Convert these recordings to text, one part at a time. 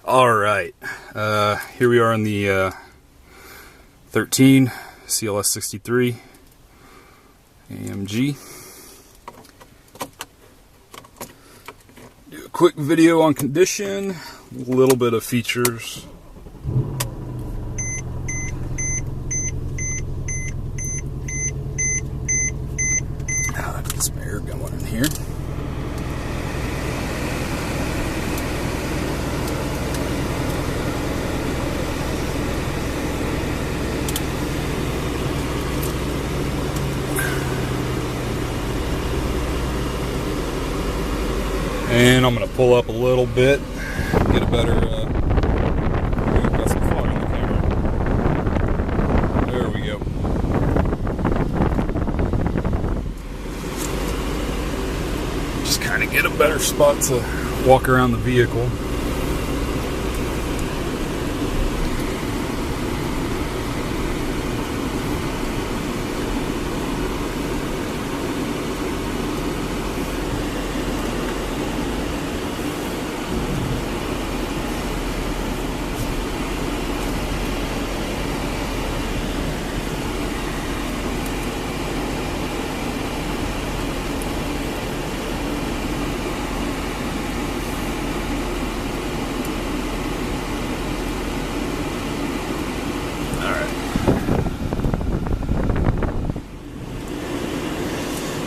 All right, here we are on the 13 CLS63 AMG. Do a quick video on condition, a little bit of features. Get some air going in here. And I'm going to pull up a little bit, get a better, got some fog on the camera. There we go. Just kind of get a better spot to walk around the vehicle.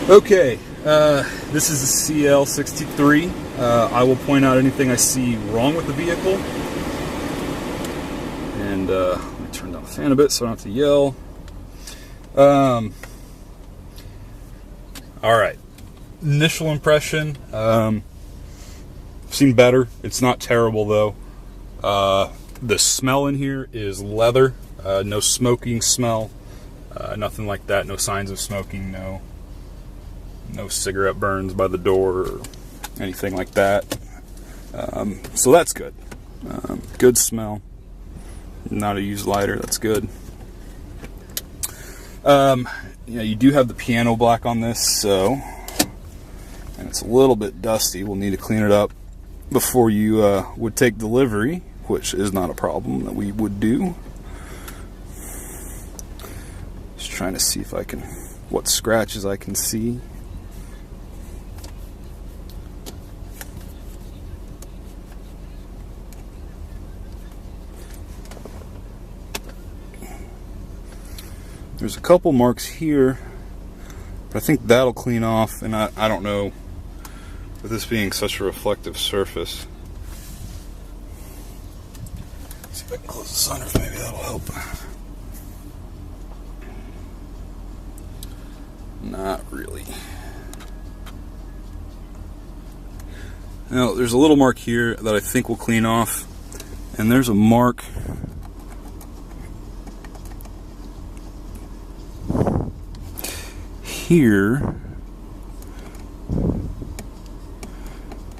Okay, this is the CL63. I will point out anything I see wrong with the vehicle. And let me turn down the fan a bit so I don't have to yell. Alright, initial impression, I've seen better. It's not terrible though. The smell in here is leather, no smoking smell, nothing like that, no signs of smoking, no cigarette burns by the door or anything like that. So that's good. Good smell. Not a used lighter, that's good. You do have the piano black on this, so, and it's a little bit dusty. We'll need to clean it up before you would take delivery, which is not a problem that we would do. Just trying to see if I can, what scratches I can see. There's a couple marks here, but I think that'll clean off, and I don't know, with this being such a reflective surface. Let's see if I can close the sunroof, maybe that'll help. Not really. Now, there's a little mark here that I think will clean off, and there's a mark here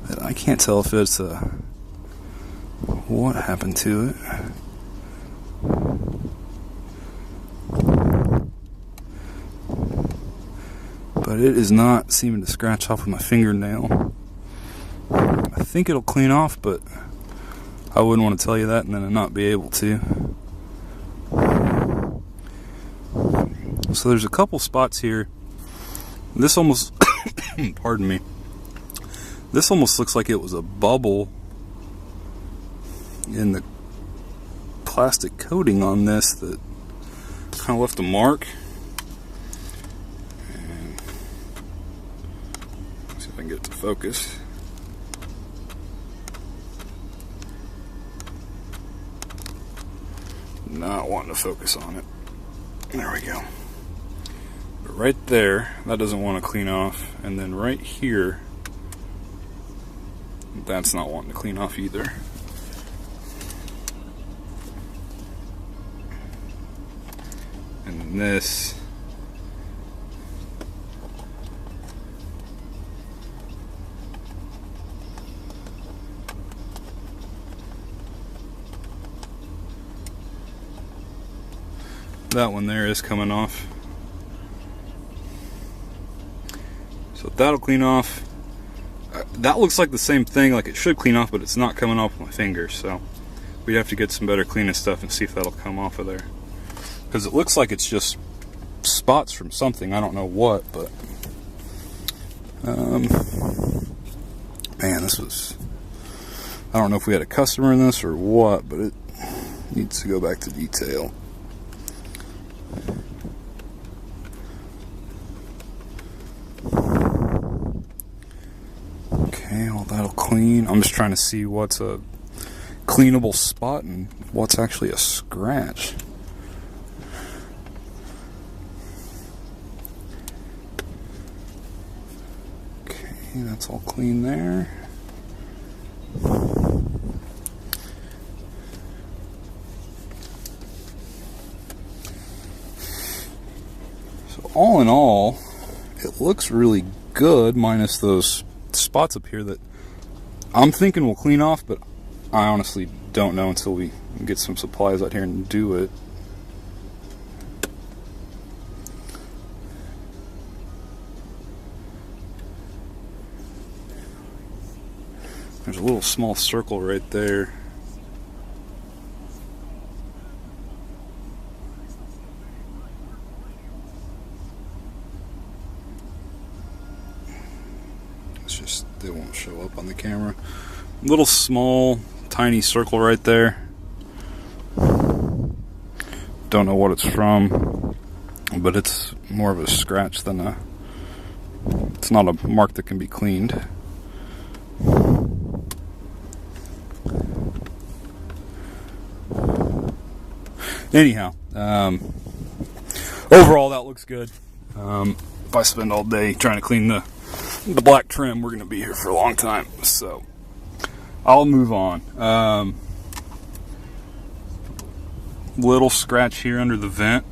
that I can't tell if it's what happened to it. But it is not seeming to scratch off with my fingernail. I think it'll clean off, but I wouldn't want to tell you that and then not be able to. So there's a couple spots here. This almost, pardon me, this almost looks like it was a bubble in the plastic coating on this that kind of left a mark. And let's see if I can get it to focus. Not wanting to focus on it. There we go. Right there, that doesn't want to clean off, and then right here, that's not wanting to clean off either. And then this, that one there is coming off. So that'll clean off. that looks like the same thing, like it should clean off, but it's not coming off with my fingers, so we'd have to get some better cleaning stuff and see if that'll come off of there. Because it looks like it's just spots from something, I don't know what, but man, this was, I don't know if we had a customer in this or what, but it needs to go back to detail. Okay, well that'll clean. I'm just trying to see what's a cleanable spot and what's actually a scratch. Okay, that's all clean there. So all in all, it looks really good, minus those spots up here that I'm thinking will clean off, but I honestly don't know until we get some supplies out here and do it. There's a little small circle right there. It's just, they won't show up on the camera. Little small, tiny circle right there. Don't know what it's from, but it's more of a scratch than a, it's not a mark that can be cleaned. Anyhow, overall that looks good. If I spend all day trying to clean the black trim, we're going to be here for a long time, so I'll move on. Little scratch here under the vent.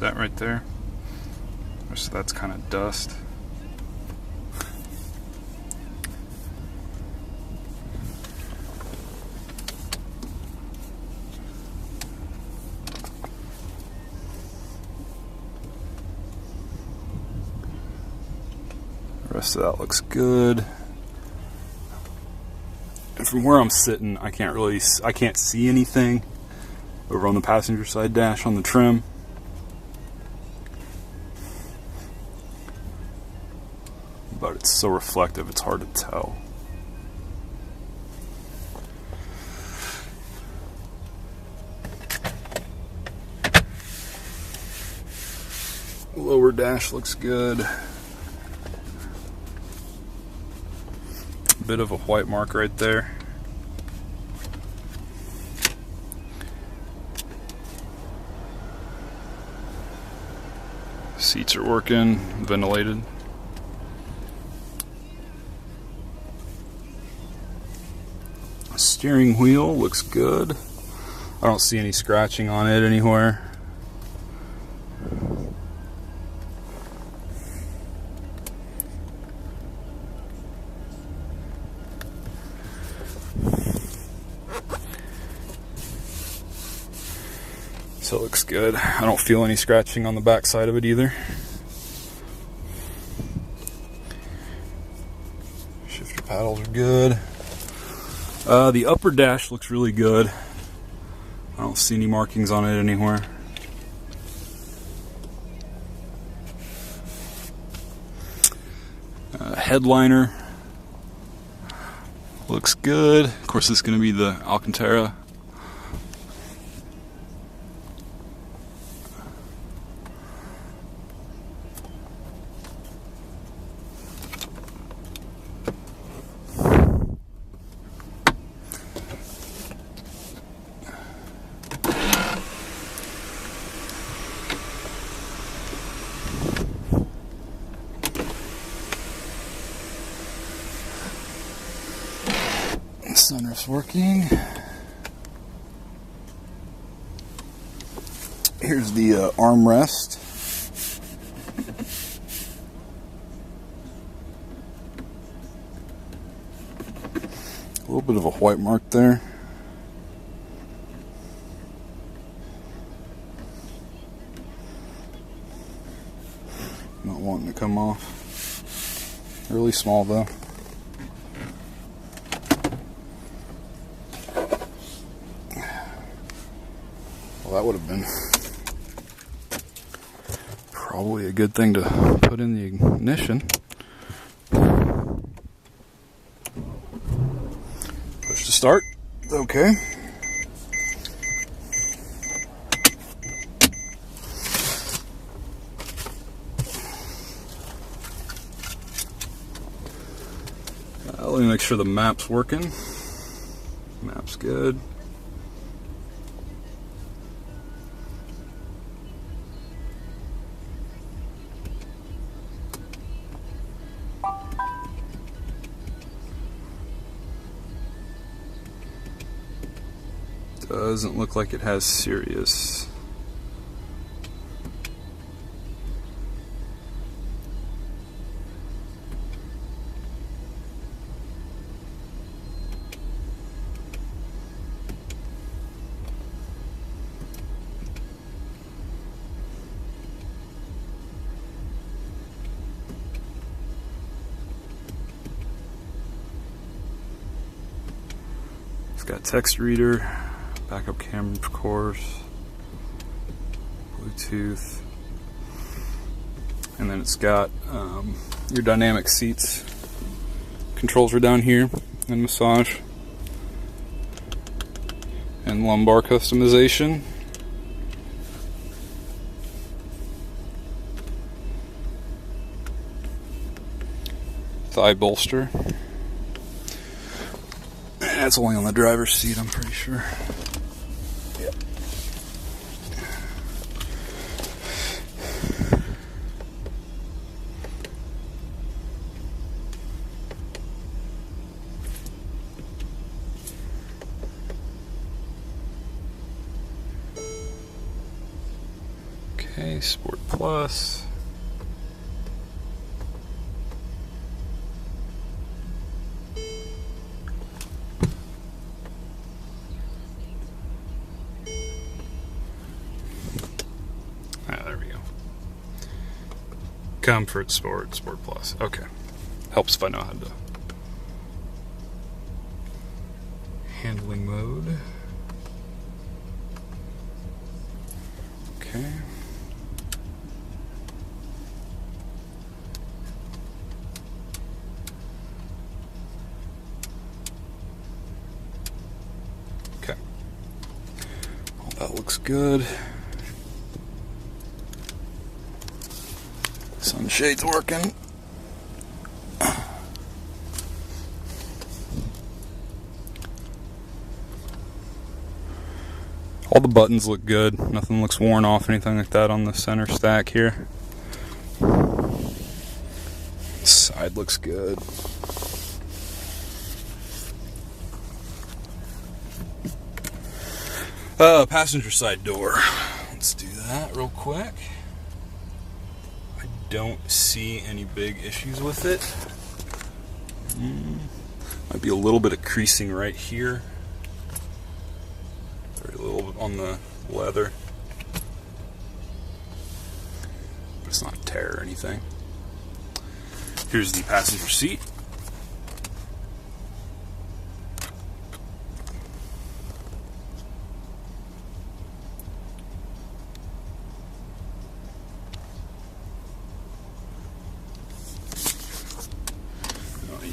That right there. So that's kind of dust. The rest of that looks good. And from where I'm sitting, I can't see anything over on the passenger side dash on the trim. But it's so reflective, it's hard to tell. Lower dash looks good. Bit of a white mark right there. Seats are working, ventilated. Steering wheel looks good. I don't see any scratching on it anywhere. So it looks good. I don't feel any scratching on the back side of it either. Shifter paddles are good. The upper dash looks really good. I don't see any markings on it anywhere. Headliner looks good. Of course, this is going to be the Alcantara. Sunroof's working. Here's the armrest. A little bit of a white mark there. Not wanting to come off. Really small though. Well, that would have been probably a good thing to put in the ignition. Push to start. Okay. Let me make sure the map's working. Map's good. Doesn't look like it has Sirius. It's got text reader, backup camera, of course, Bluetooth, and then it's got your dynamic seats. Controls are down here, and massage, and lumbar customization. Thigh bolster. That's only on the driver's seat, I'm pretty sure. Yep. Okay, Sport Plus. Comfort, Sport, Sport Plus. Okay. Helps if I know how to. Handling mode. Okay. Okay. Well, that looks good. Sunshade's working. All the buttons look good. Nothing looks worn off, anything like that on the center stack here. Side looks good. Passenger side door. Let's do that real quick. Don't see any big issues with it. Might be a little bit of creasing right here. Very little bit on the leather. But it's not tear or anything. Here's the passenger seat.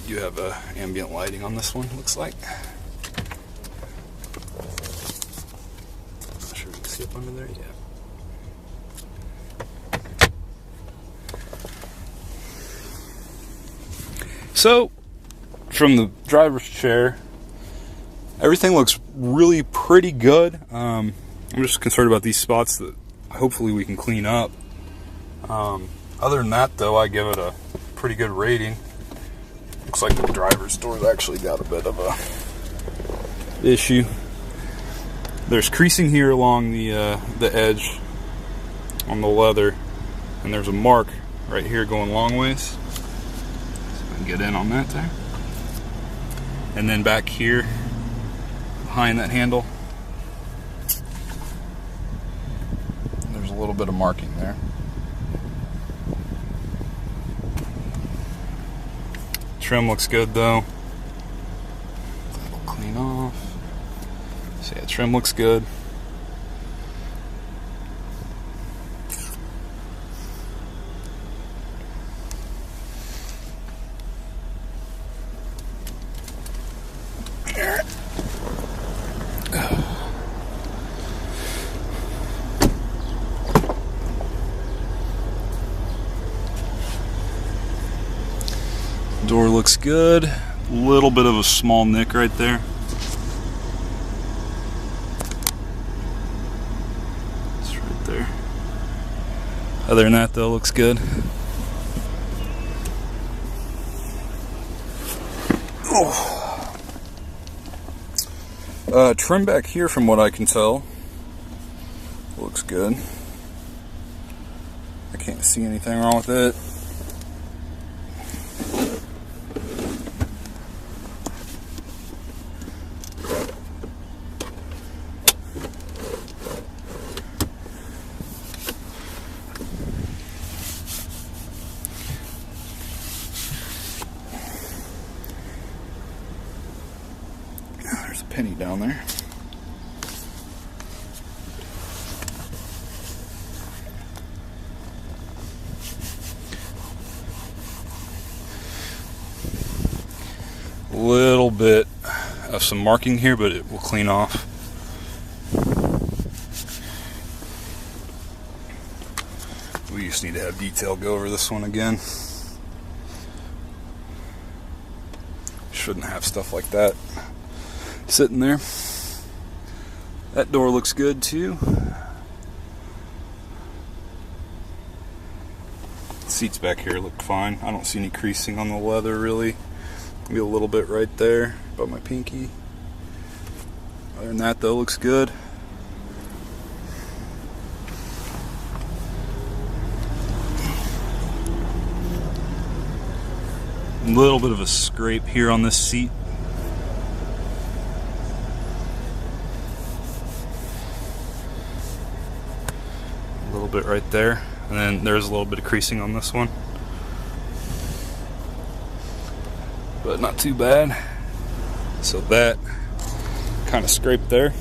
You do have ambient lighting on this one, looks like. Not sure if you can see up under there yet. So, from the driver's chair, everything looks really pretty good. I'm just concerned about these spots that hopefully we can clean up. Other than that, though, I give it a pretty good rating. Looks like the driver's door's actually got a bit of a issue. There's creasing here along the edge on the leather, and there's a mark right here going long ways. So I can get in on that there. And then back here, behind that handle, there's a little bit of marking there. trim looks good though. That'll clean off. So yeah, trim looks good. Door looks good. Little bit of a small nick right there. It's right there. Other than that though, looks good. Oh. Trim back here from what I can tell looks good. I can't see anything wrong with it. There's a penny down there. Little bit of some marking here, but it will clean off. We just need to have detail go over this one again. Shouldn't have stuff like that sitting there. That door looks good too. Seats back here look fine. I don't see any creasing on the leather really. Maybe a little bit right there above my pinky. Other than that though, looks good. A little bit of a scrape here on this seat. A little bit right there. And then there's a little bit of creasing on this one. But not too bad. So that kind of scraped there.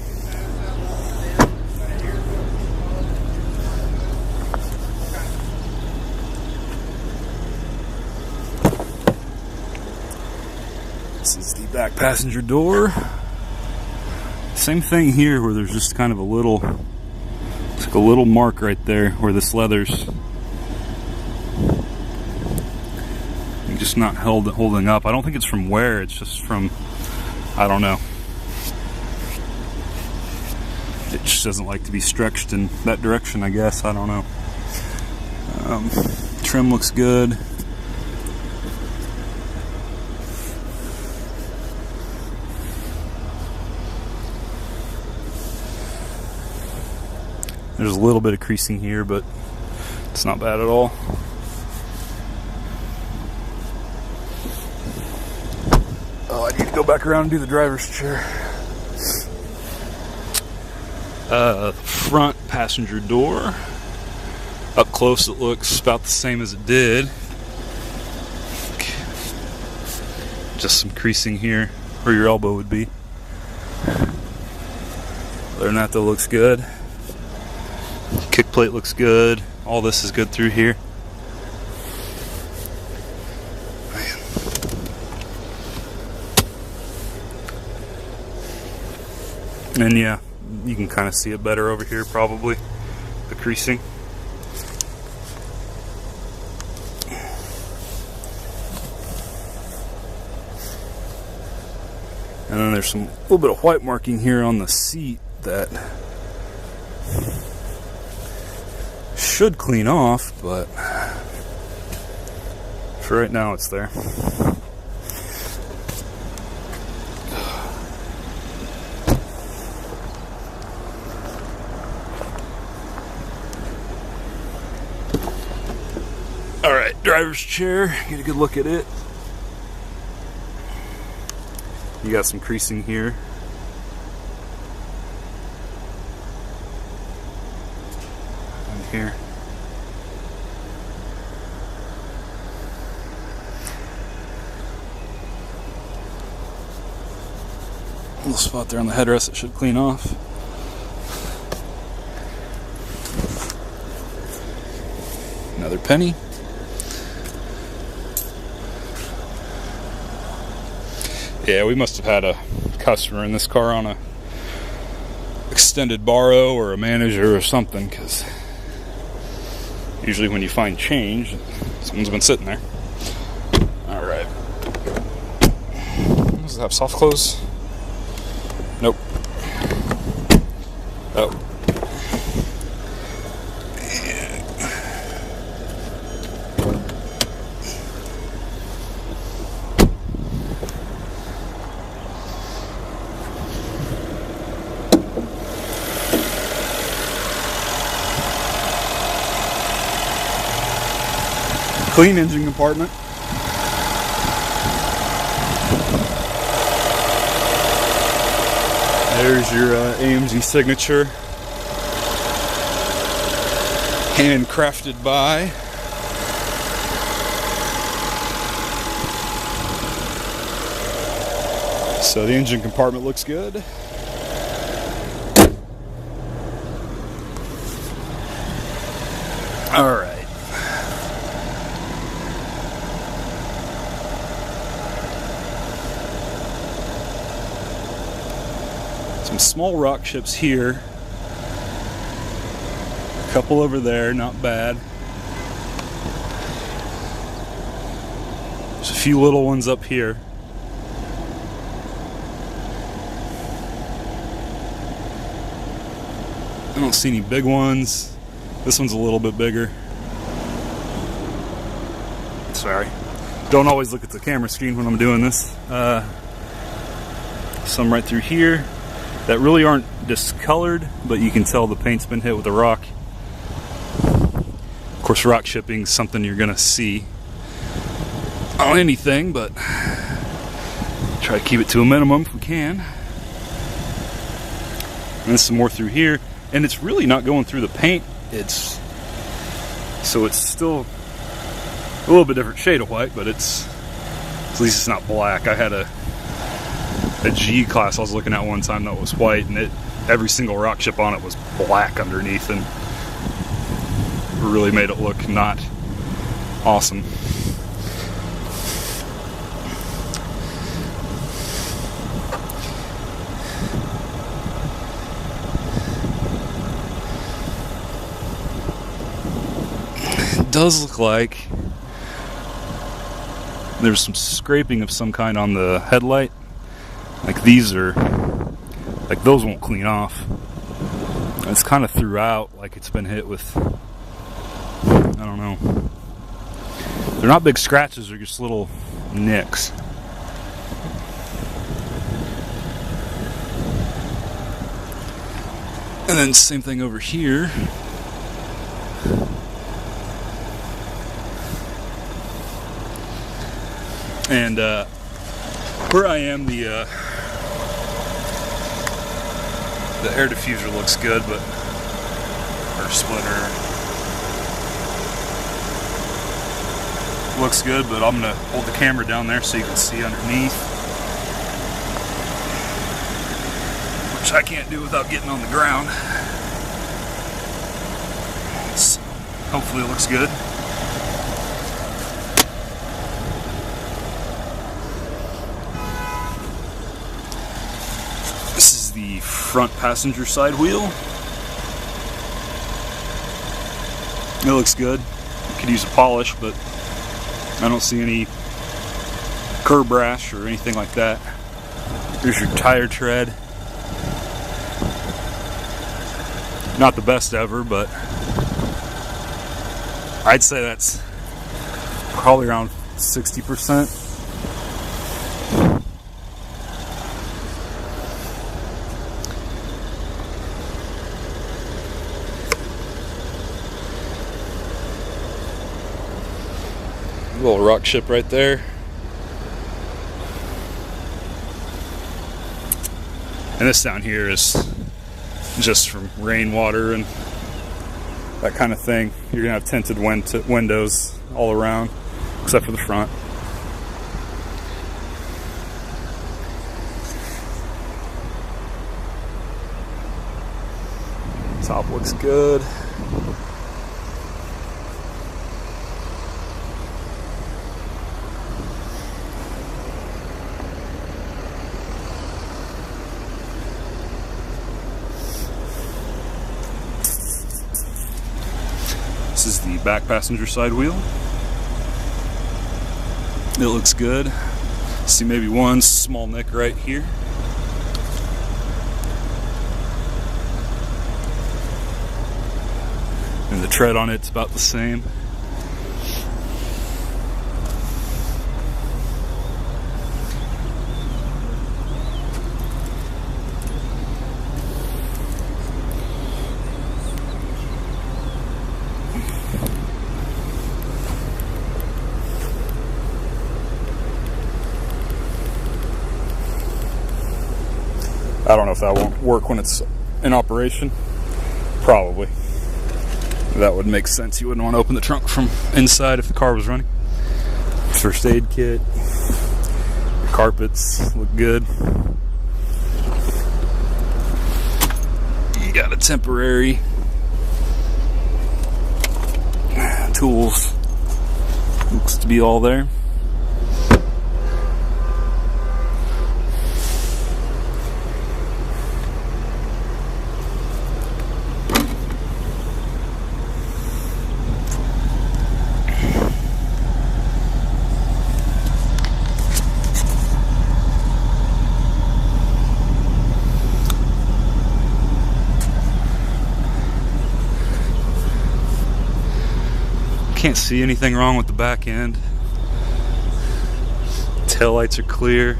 This is the back passenger door. Same thing here where there's just kind of a little, it's like a little mark right there where this leather's just not holding up. I don't think it's from wear, it's just from, I don't know. It just doesn't like to be stretched in that direction, I guess. I don't know. Trim looks good. There's a little bit of creasing here, but it's not bad at all. Oh, I need to go back around and do the driver's chair. Front passenger door. Up close it looks about the same as it did. Just some creasing here where your elbow would be. Other than that though, looks good. Kick plate looks good. All this is good through here. And yeah, you can kind of see it better over here probably, the creasing. And then there's some little bit of white marking here on the seat that should clean off, but for right now it's there. Alright, driver's chair, get a good look at it. You got some creasing here. And here. little spot there on the headrest that should clean off. Another penny. Yeah, we must have had a customer in this car on a extended borrow or a manager or something, because usually when you find change, someone's been sitting there. Alright. Does it have soft close? Nope. Oh. Clean engine compartment. There's your AMG signature. Handcrafted by. So the engine compartment looks good. All right. Some small rock chips here. A couple over there, not bad. There's a few little ones up here. I don't see any big ones. This one's a little bit bigger. Sorry. Don't always look at the camera screen when I'm doing this. Some right through here that really aren't discolored, but you can tell the paint's been hit with a rock. Of course, rock chipping is something you're gonna see on anything, but try to keep it to a minimum if we can. And then some more through here, and it's really not going through the paint. It's still a little bit different shade of white, but at least it's not black. I had a G class I was looking at one time that was white, and every single rock chip on it was black underneath, and it really made it look not awesome. It does look like there's some scraping of some kind on the headlight. Like these are, like those won't clean off. It's kind of throughout, like it's been hit with, I don't know. They're not big scratches, they're just little nicks. And then same thing over here. And where I am, the air diffuser looks good, but or splitter looks good, but I'm gonna hold the camera down there so you can see underneath, which I can't do without getting on the ground. So hopefully it looks good. This is the front passenger side wheel. It looks good. Could use a polish, but I don't see any curb rash or anything like that. Here's your tire tread. Not the best ever, but I'd say that's probably around 60%. Little rock chip right there. And this down here is just from rainwater and that kind of thing. You're gonna have tinted windows all around, except for the front. Top looks good. This is the back passenger side wheel. It looks good. See maybe one small nick right here. And the tread on it's about the same. I don't know if that won't work when it's in operation. Probably. That would make sense. You wouldn't want to open the trunk from inside if the car was running. First aid kit. The carpets look good. You got a temporary. Tools. Looks to be all there. Can't see anything wrong with the back end. Taillights are clear.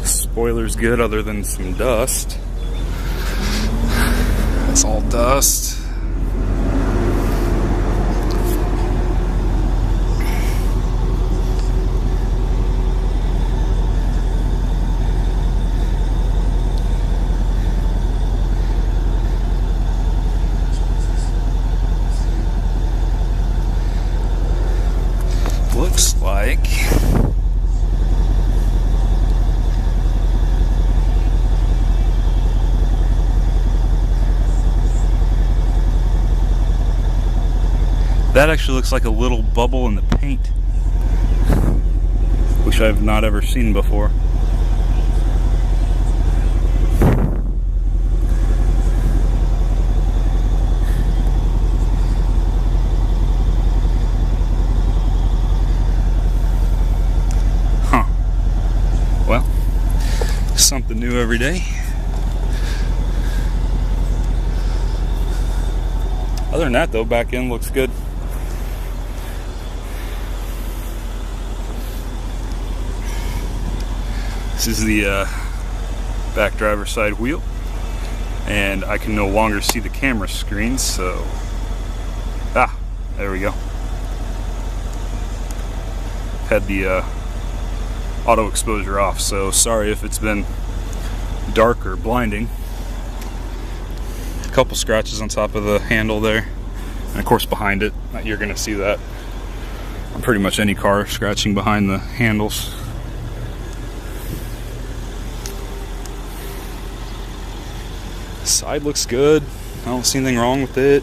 Spoiler's good other than some dust. That's all dust. Looks like that actually looks like a little bubble in the paint, which I've not ever seen before. Well, something new every day. Other than that though, back end looks good. This is the back driver's side wheel, and I can no longer see the camera screen, so there we go. Had the auto exposure off, so sorry if it's been dark or blinding. A couple scratches on top of the handle there, and of course behind it. You're gonna see that on pretty much any car, scratching behind the handles. Side looks good. I don't see anything wrong with it.